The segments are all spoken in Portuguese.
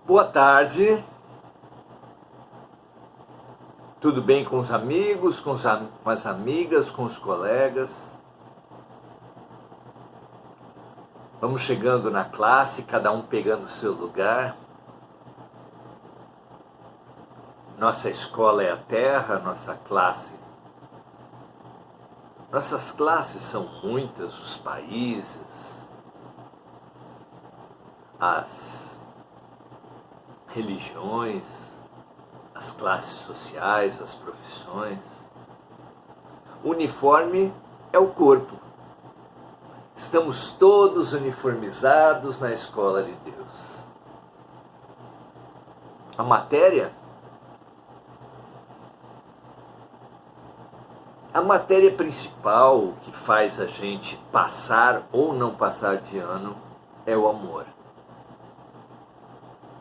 Boa tarde, tudo bem com os amigos, com as amigas, com os colegas? Vamos chegando na classe, cada um pegando o seu lugar. Nossa escola é a terra, nossa classe. Nossas classes são muitas, os países, as religiões, as classes sociais, as profissões. O uniforme é o corpo. Estamos todos uniformizados na escola de Deus. A matéria principal que faz a gente passar ou não passar de ano é o amor.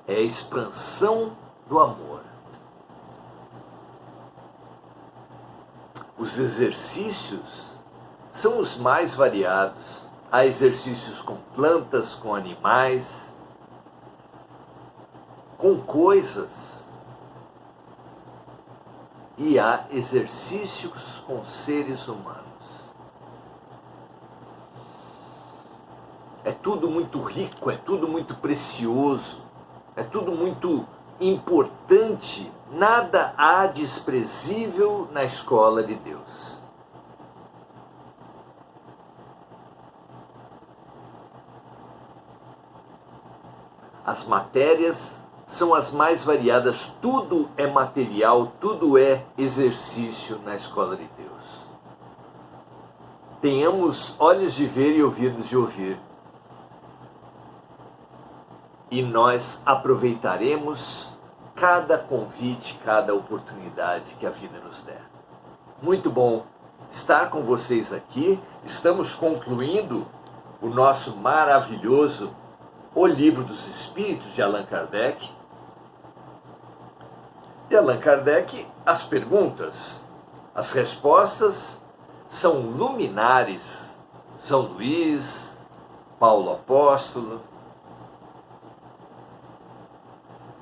É a expansão do amor. Os exercícios são os mais variados. Há exercícios com plantas, com animais, com coisas. E há exercícios com seres humanos. É tudo muito rico, é tudo muito precioso, é tudo muito importante. Nada há desprezível na escola de Deus. As matérias são as mais variadas, tudo é material, tudo é exercício na escola de Deus. Tenhamos olhos de ver e ouvidos de ouvir. E nós aproveitaremos cada convite, cada oportunidade que a vida nos der. Muito bom estar com vocês aqui. Estamos concluindo o nosso maravilhoso O Livro dos Espíritos, de Allan Kardec. De Allan Kardec, as perguntas, as respostas são luminares. São Luís, Paulo Apóstolo,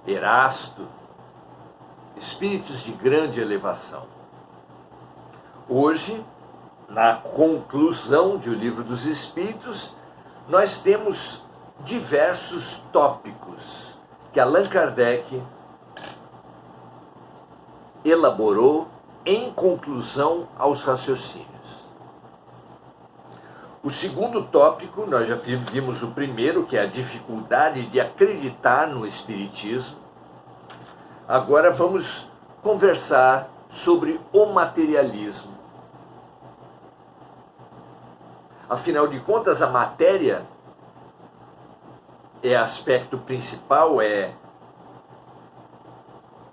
Erasto, espíritos de grande elevação. Hoje, na conclusão de O Livro dos Espíritos, nós temos diversos tópicos que Allan Kardec elaborou em conclusão aos raciocínios. O segundo tópico, nós já vimos o primeiro, que é a dificuldade de acreditar no Espiritismo. Agora vamos conversar sobre o materialismo. Afinal de contas, a matéria é aspecto principal, é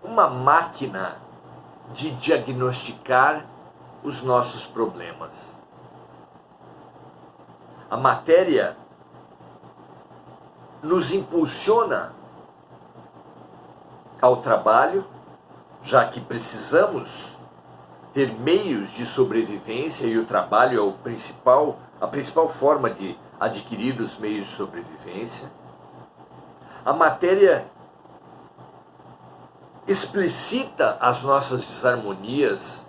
uma máquina de diagnosticar os nossos problemas. A matéria nos impulsiona ao trabalho, já que precisamos ter meios de sobrevivência e o trabalho é a principal forma de adquirir os meios de sobrevivência. A matéria explicita as nossas desarmonias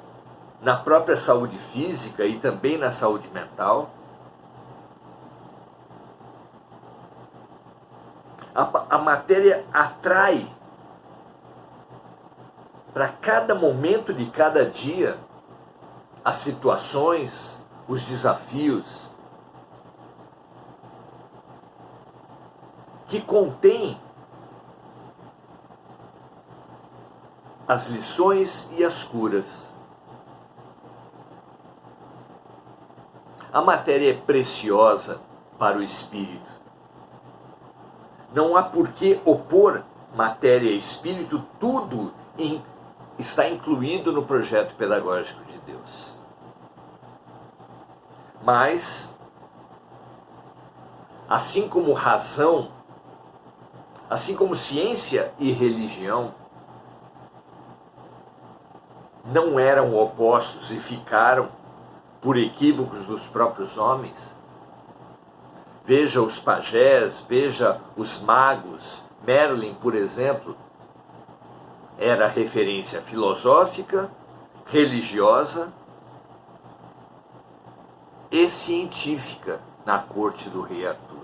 na própria saúde física e também na saúde mental. A matéria atrai para cada momento de cada dia as situações, os desafios que contém as lições e as curas. A matéria é preciosa para o espírito. Não há por que opor matéria e espírito, tudo está incluído no projeto pedagógico de Deus. Mas, assim como razão, assim como ciência e religião não eram opostos e ficaram por equívocos dos próprios homens, veja os pajés, veja os magos, Merlin, por exemplo, era referência filosófica, religiosa e científica na corte do rei Arthur.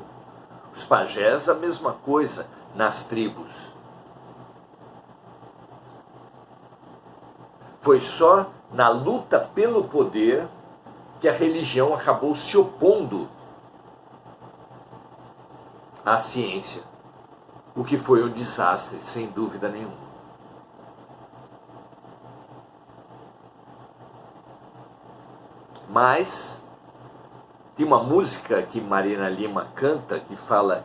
Os pajés, a mesma coisa nas tribos. Foi só na luta pelo poder que a religião acabou se opondo à ciência, o que foi um desastre, sem dúvida nenhuma. Mas tem uma música que Marina Lima canta que fala: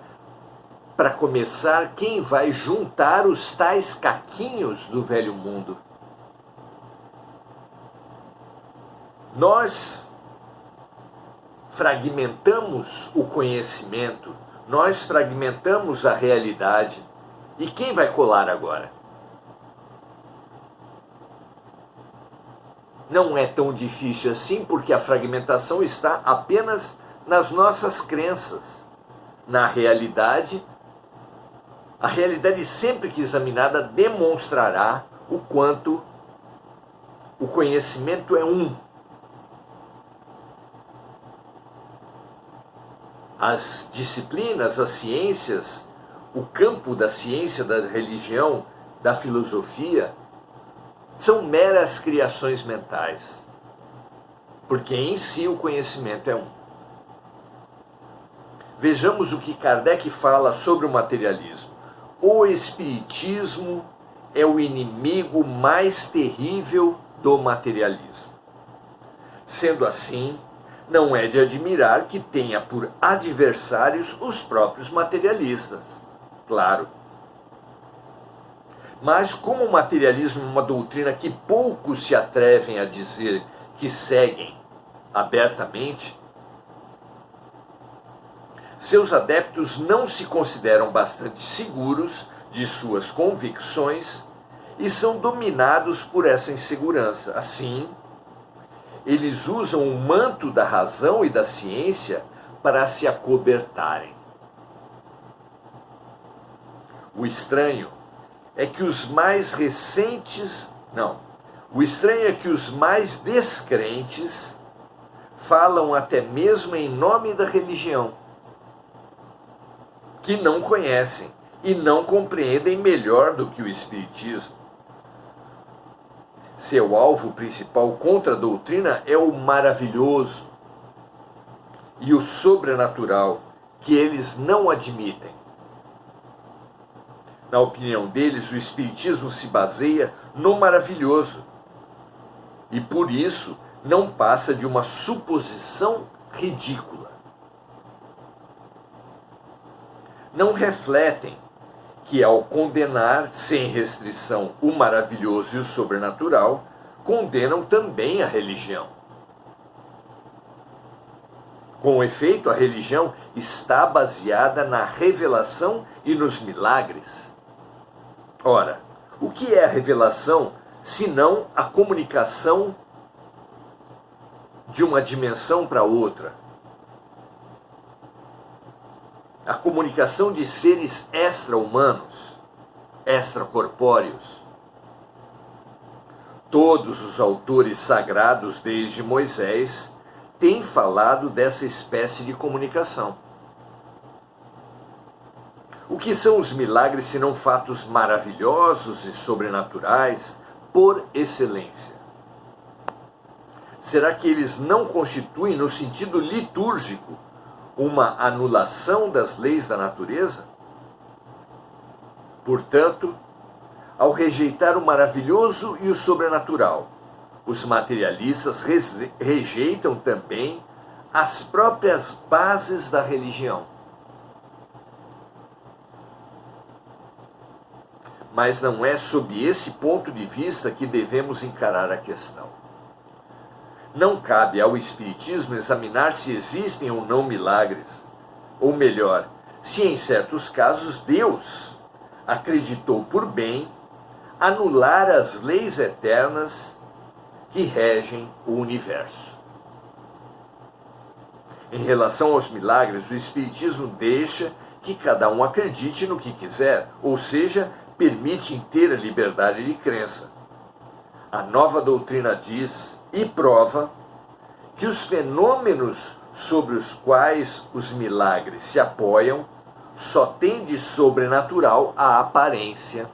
para começar, quem vai juntar os tais caquinhos do velho mundo? Nós fragmentamos o conhecimento, nós fragmentamos a realidade. E quem vai colar agora? Não é tão difícil assim, porque a fragmentação está apenas nas nossas crenças. Na realidade, a realidade sempre que examinada demonstrará o quanto o conhecimento é um. As disciplinas, as ciências, o campo da ciência, da religião, da filosofia, são meras criações mentais, porque em si o conhecimento é um. Vejamos o que Kardec fala sobre o materialismo. O espiritismo é o inimigo mais terrível do materialismo. Sendo assim, não é de admirar que tenha por adversários os próprios materialistas, claro. Mas como o materialismo é uma doutrina que poucos se atrevem a dizer que seguem abertamente, seus adeptos não se consideram bastante seguros de suas convicções e são dominados por essa insegurança. Assim, eles usam o manto da razão e da ciência para se acobertarem. O estranho é que os mais descrentes falam até mesmo em nome da religião, que não conhecem e não compreendem melhor do que o espiritismo. Seu alvo principal contra a doutrina é o maravilhoso e o sobrenatural, que eles não admitem. Na opinião deles, o espiritismo se baseia no maravilhoso e, por isso, não passa de uma suposição ridícula. Não refletem que, ao condenar sem restrição o maravilhoso e o sobrenatural, condenam também a religião. Com efeito, a religião está baseada na revelação e nos milagres. Ora, o que é a revelação, senão a comunicação de uma dimensão para outra? A comunicação de seres extra-humanos, extracorpóreos. Todos os autores sagrados, desde Moisés, têm falado dessa espécie de comunicação. O que são os milagres senão fatos maravilhosos e sobrenaturais por excelência? Será que eles não constituem, no sentido litúrgico, uma anulação das leis da natureza? Portanto, ao rejeitar o maravilhoso e o sobrenatural, os materialistas rejeitam também as próprias bases da religião. Mas não é sob esse ponto de vista que devemos encarar a questão. Não cabe ao Espiritismo examinar se existem ou não milagres, ou melhor, se em certos casos Deus acreditou por bem anular as leis eternas que regem o universo. Em relação aos milagres, o Espiritismo deixa que que cada um acredite no que quiser, ou seja, permite inteira liberdade de crença. A nova doutrina diz e prova que os fenômenos sobre os quais os milagres se apoiam só têm de sobrenatural a aparência.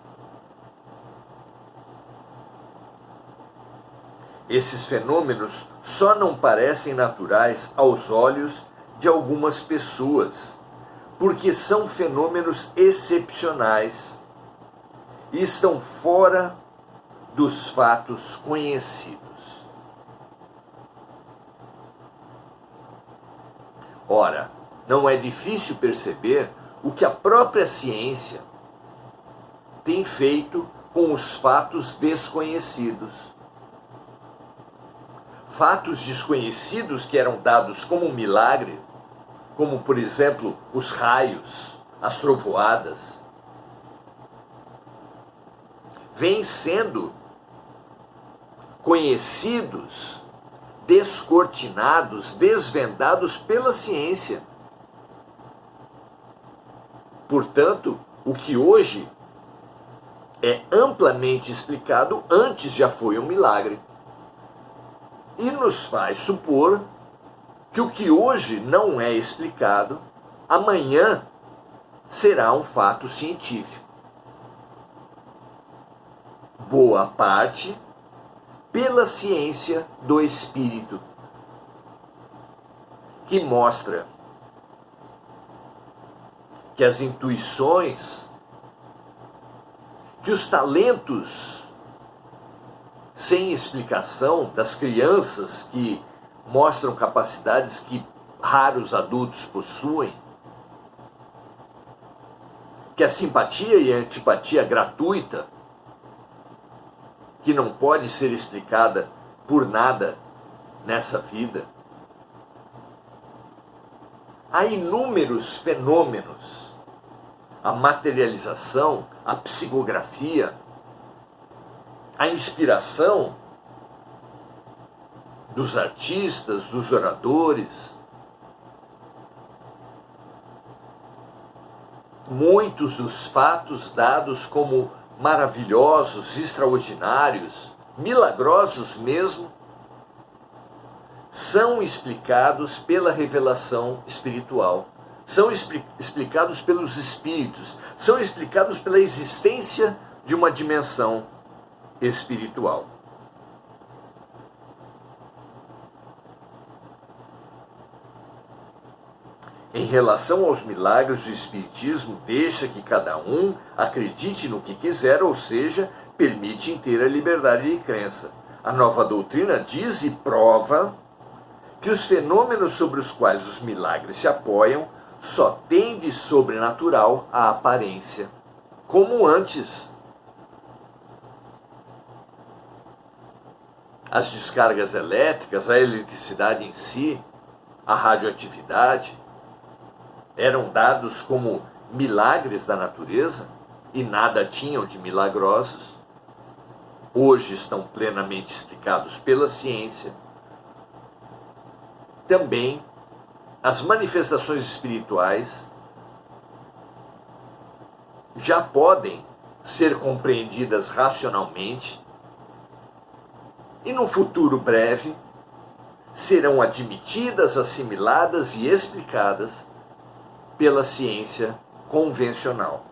Esses fenômenos só não parecem naturais aos olhos de algumas pessoas, porque são fenômenos excepcionais e estão fora dos fatos conhecidos. Ora, não é difícil perceber o que a própria ciência tem feito com os fatos desconhecidos. Fatos desconhecidos que eram dados como milagre, como, por exemplo, os raios, as trovoadas, vêm sendo conhecidos, descortinados, desvendados pela ciência. Portanto, o que hoje é amplamente explicado antes já foi um milagre. E nos faz supor que o que hoje não é explicado, amanhã será um fato científico. Boa parte pela ciência do espírito, que mostra que as intuições, que os talentos sem explicação das crianças que mostram capacidades que raros adultos possuem, que a simpatia e a antipatia gratuita, que não pode ser explicada por nada nessa vida. Há inúmeros fenômenos, a materialização, a psicografia, a inspiração dos artistas, dos oradores. Muitos dos fatos dados como maravilhosos, extraordinários, milagrosos mesmo, são explicados pela revelação espiritual, são explicados pelos espíritos, são explicados pela existência de uma dimensão espiritual. Em relação aos milagres, o Espiritismo deixa que cada um acredite no que quiser, ou seja, permite inteira liberdade de crença. A nova doutrina diz e prova que os fenômenos sobre os quais os milagres se apoiam só têm de sobrenatural a aparência, como antes. As descargas elétricas, a eletricidade em si, a radioatividade, eram dados como milagres da natureza e nada tinham de milagrosos. Hoje estão plenamente explicados pela ciência. Também as manifestações espirituais já podem ser compreendidas racionalmente e no futuro breve serão admitidas, assimiladas e explicadas pela ciência convencional.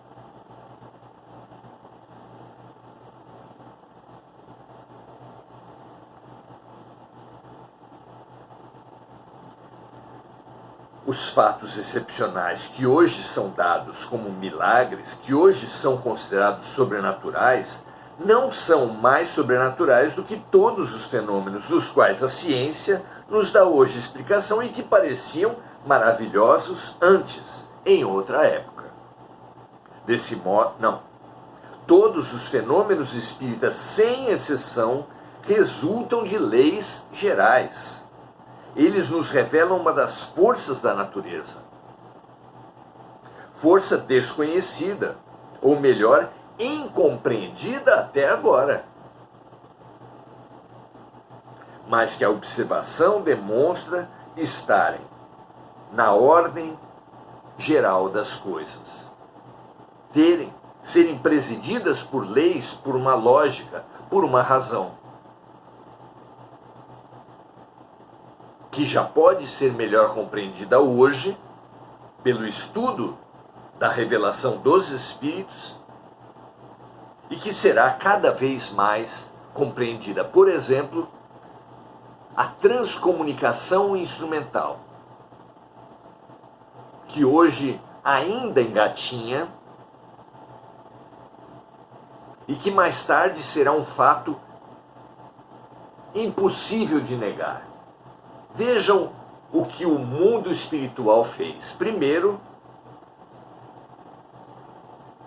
Os fatos excepcionais que hoje são dados como milagres, que hoje são considerados sobrenaturais, não são mais sobrenaturais do que todos os fenômenos dos quais a ciência nos dá hoje explicação e que pareciam maravilhosos antes, em outra época. Desse modo, não. Todos os fenômenos espíritas, sem exceção, resultam de leis gerais. Eles nos revelam uma das forças da natureza. Força desconhecida, ou melhor, incompreendida até agora. Mas que a observação demonstra estarem na ordem geral das coisas. Serem presididas por leis, por uma lógica, por uma razão, que já pode ser melhor compreendida hoje pelo estudo da revelação dos Espíritos e que será cada vez mais compreendida. Por exemplo, a transcomunicação instrumental, que hoje ainda engatinha e que mais tarde será um fato impossível de negar. Vejam o que o mundo espiritual fez. Primeiro,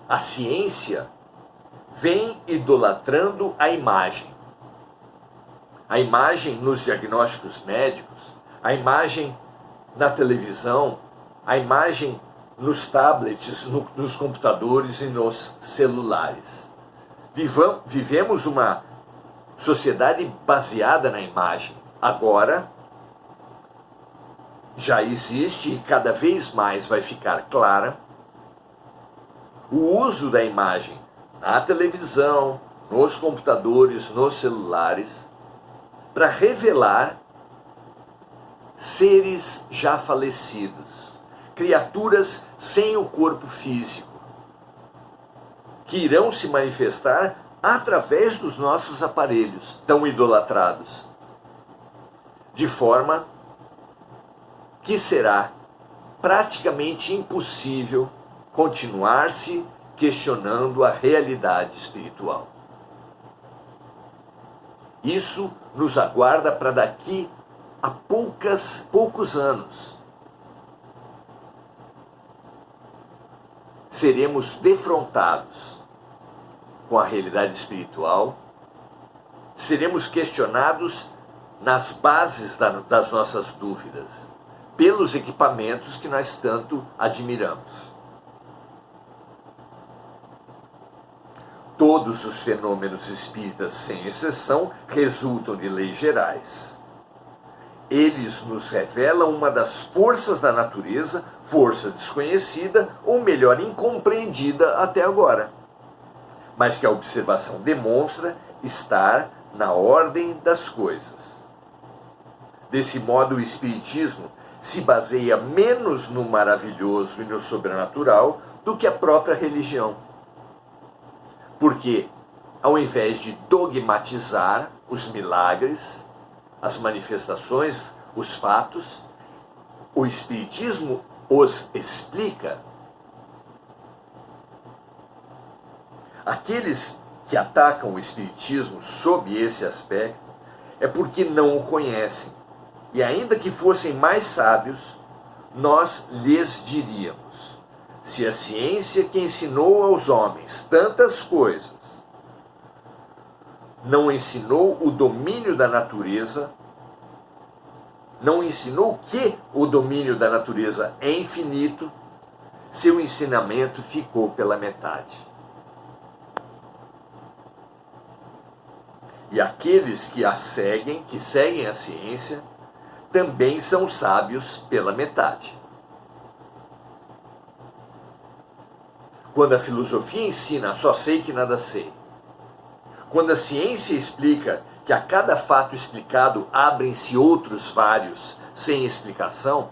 a ciência vem idolatrando a imagem. A imagem nos diagnósticos médicos, a imagem na televisão, a imagem nos tablets, nos computadores e nos celulares. Vivemos uma sociedade baseada na imagem. Agora, já existe e cada vez mais vai ficar clara o uso da imagem na televisão, nos computadores, nos celulares, para revelar seres já falecidos, criaturas sem o corpo físico, que irão se manifestar através dos nossos aparelhos tão idolatrados, de forma que será praticamente impossível continuar-se questionando a realidade espiritual. Isso nos aguarda para daqui a poucos anos. Seremos defrontados com a realidade espiritual, seremos questionados nas bases das nossas dúvidas, pelos equipamentos que nós tanto admiramos. Todos os fenômenos espíritas, sem exceção, resultam de leis gerais. Eles nos revelam uma das forças da natureza, força desconhecida, ou melhor, incompreendida até agora, mas que a observação demonstra estar na ordem das coisas. Desse modo, o Espiritismo se baseia menos no maravilhoso e no sobrenatural do que a própria religião. Porque, ao invés de dogmatizar os milagres, as manifestações, os fatos, o Espiritismo os explica. Aqueles que atacam o Espiritismo sob esse aspecto é porque não o conhecem. E ainda que fossem mais sábios, nós lhes diríamos: se a ciência que ensinou aos homens tantas coisas não ensinou o domínio da natureza, não ensinou que o domínio da natureza é infinito, seu ensinamento ficou pela metade. E aqueles que seguem a ciência, também são sábios pela metade. Quando a filosofia ensina só sei que nada sei, quando a ciência explica que a cada fato explicado abrem-se outros vários sem explicação,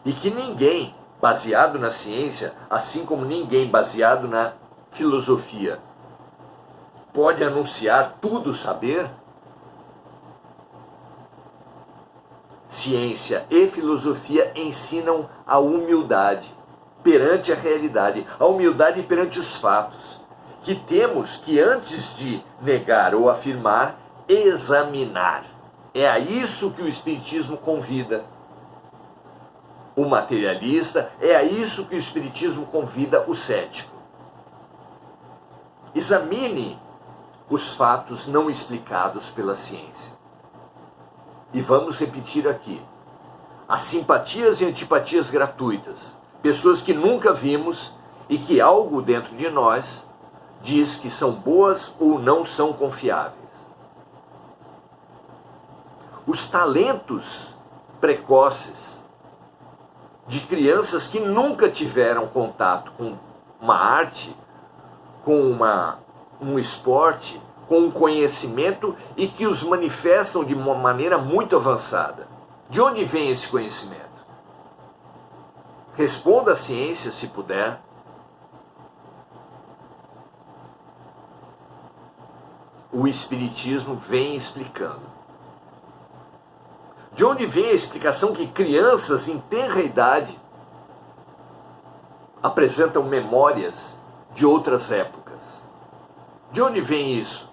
e que ninguém baseado na ciência, assim como ninguém baseado na filosofia, pode anunciar tudo saber, ciência e filosofia ensinam a humildade perante a realidade, a humildade perante os fatos, que temos que, antes de negar ou afirmar, examinar. É a isso que o Espiritismo convida o materialista, é a isso que o Espiritismo convida o cético. Examine os fatos não explicados pela ciência. E vamos repetir aqui: as simpatias e antipatias gratuitas, pessoas que nunca vimos e que algo dentro de nós diz que são boas ou não são confiáveis. Os talentos precoces de crianças que nunca tiveram contato com uma arte, com um esporte, com um conhecimento e que os manifestam de uma maneira muito avançada. De onde vem esse conhecimento? Responda a ciência, se puder. O Espiritismo vem explicando. De onde vem a explicação que crianças em tenra idade apresentam memórias de outras épocas? De onde vem isso?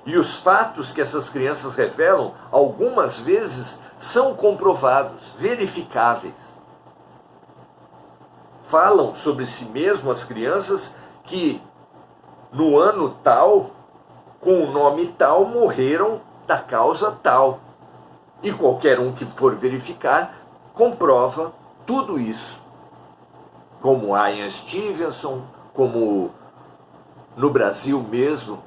E os fatos que essas crianças revelam, algumas vezes, são comprovados, verificáveis. Falam sobre si mesmo as crianças que no ano tal, com o nome tal, morreram da causa tal. E qualquer um que for verificar, comprova tudo isso. Como Ian Stevenson, como no Brasil mesmo,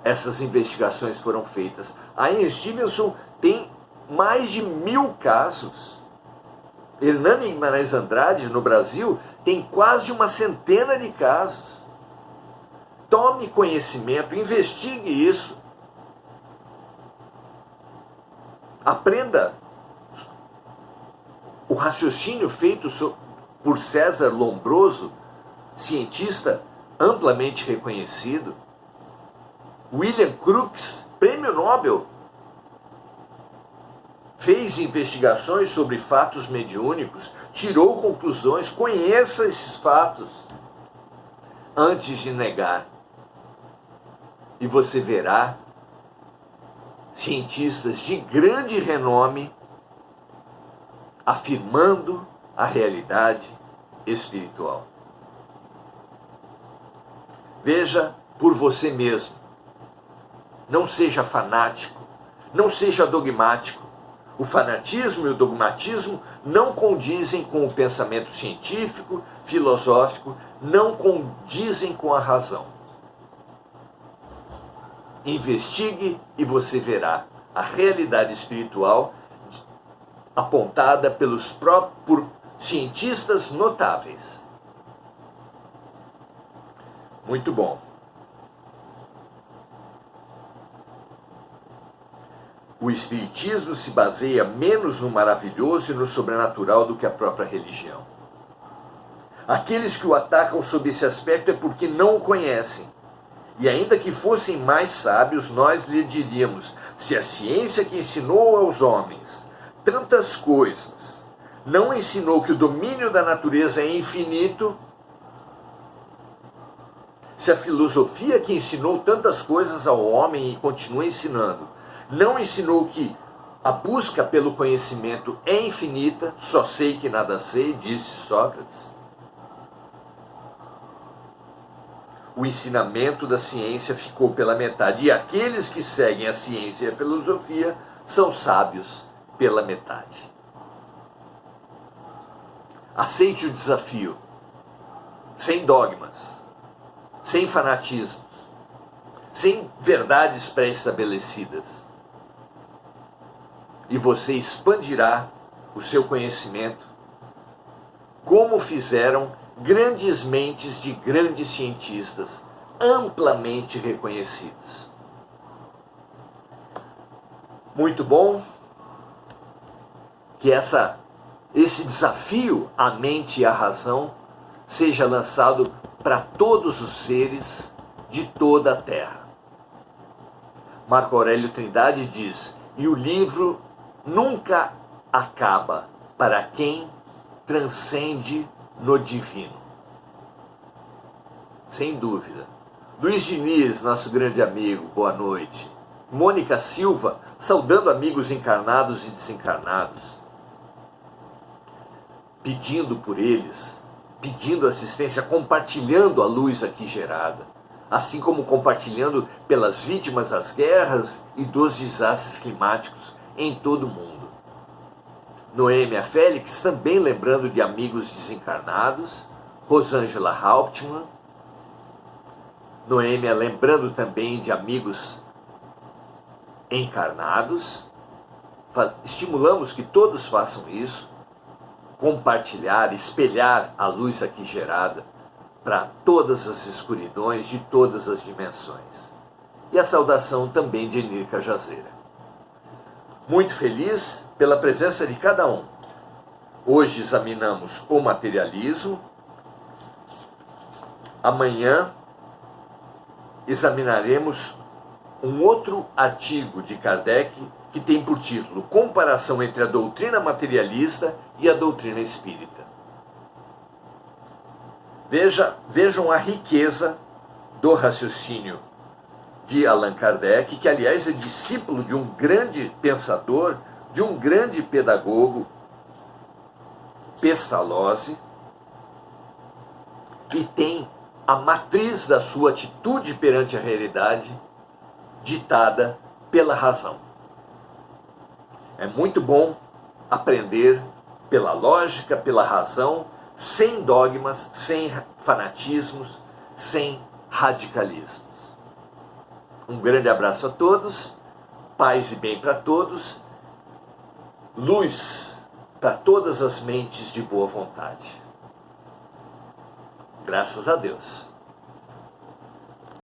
essas investigações foram feitas. Ian Stevenson tem mais de 1000 casos. Hernani Guimarães Andrade, no Brasil, tem quase uma centena de casos. Tome conhecimento, investigue isso. Aprenda o raciocínio feito por César Lombroso, cientista amplamente reconhecido. William Crookes, prêmio Nobel, fez investigações sobre fatos mediúnicos, tirou conclusões. Conheça esses fatos antes de negar. E você verá cientistas de grande renome afirmando a realidade espiritual. Veja por você mesmo. Não seja fanático, não seja dogmático. O fanatismo e o dogmatismo não condizem com o pensamento científico, filosófico, não condizem com a razão. Investigue e você verá a realidade espiritual apontada por cientistas notáveis. Muito bom. O Espiritismo se baseia menos no maravilhoso e no sobrenatural do que a própria religião. Aqueles que o atacam sob esse aspecto é porque não o conhecem. E ainda que fossem mais sábios, nós lhe diríamos: se a ciência que ensinou aos homens tantas coisas não ensinou que o domínio da natureza é infinito, se a filosofia que ensinou tantas coisas ao homem e continua ensinando, não ensinou que a busca pelo conhecimento é infinita, só sei que nada sei, disse Sócrates. O ensinamento da ciência ficou pela metade, e aqueles que seguem a ciência e a filosofia são sábios pela metade. Aceite o desafio, sem dogmas, sem fanatismos, sem verdades pré-estabelecidas. E você expandirá o seu conhecimento, como fizeram grandes mentes de grandes cientistas, amplamente reconhecidos. Muito bom que esse desafio à mente e à razão seja lançado para todos os seres de toda a Terra. Marco Aurélio Trindade diz: e o livro nunca acaba para quem transcende no divino. Sem dúvida. Luiz Diniz, nosso grande amigo, boa noite. Mônica Silva, saudando amigos encarnados e desencarnados, pedindo por eles, pedindo assistência, compartilhando a luz aqui gerada, assim como compartilhando pelas vítimas das guerras e dos desastres climáticos em todo o mundo. Noêmia Félix, também lembrando de amigos desencarnados. Rosângela Hauptmann. Noêmia lembrando também de amigos encarnados. estimulamos que todos façam isso, compartilhar, espelhar a luz aqui gerada para todas as escuridões de todas as dimensões. E a saudação também de Enir Cajazeira. Muito feliz pela presença de cada um. Hoje examinamos o materialismo. Amanhã examinaremos um outro artigo de Kardec que tem por título Comparação entre a doutrina materialista e a doutrina espírita. Vejam a riqueza do raciocínio de Allan Kardec, que aliás é discípulo de um grande pensador, de um grande pedagogo, Pestalozzi, e tem a matriz da sua atitude perante a realidade ditada pela razão. É muito bom aprender pela lógica, pela razão, sem dogmas, sem fanatismos, sem radicalismos. Um grande abraço a todos, paz e bem para todos, luz para todas as mentes de boa vontade. Graças a Deus.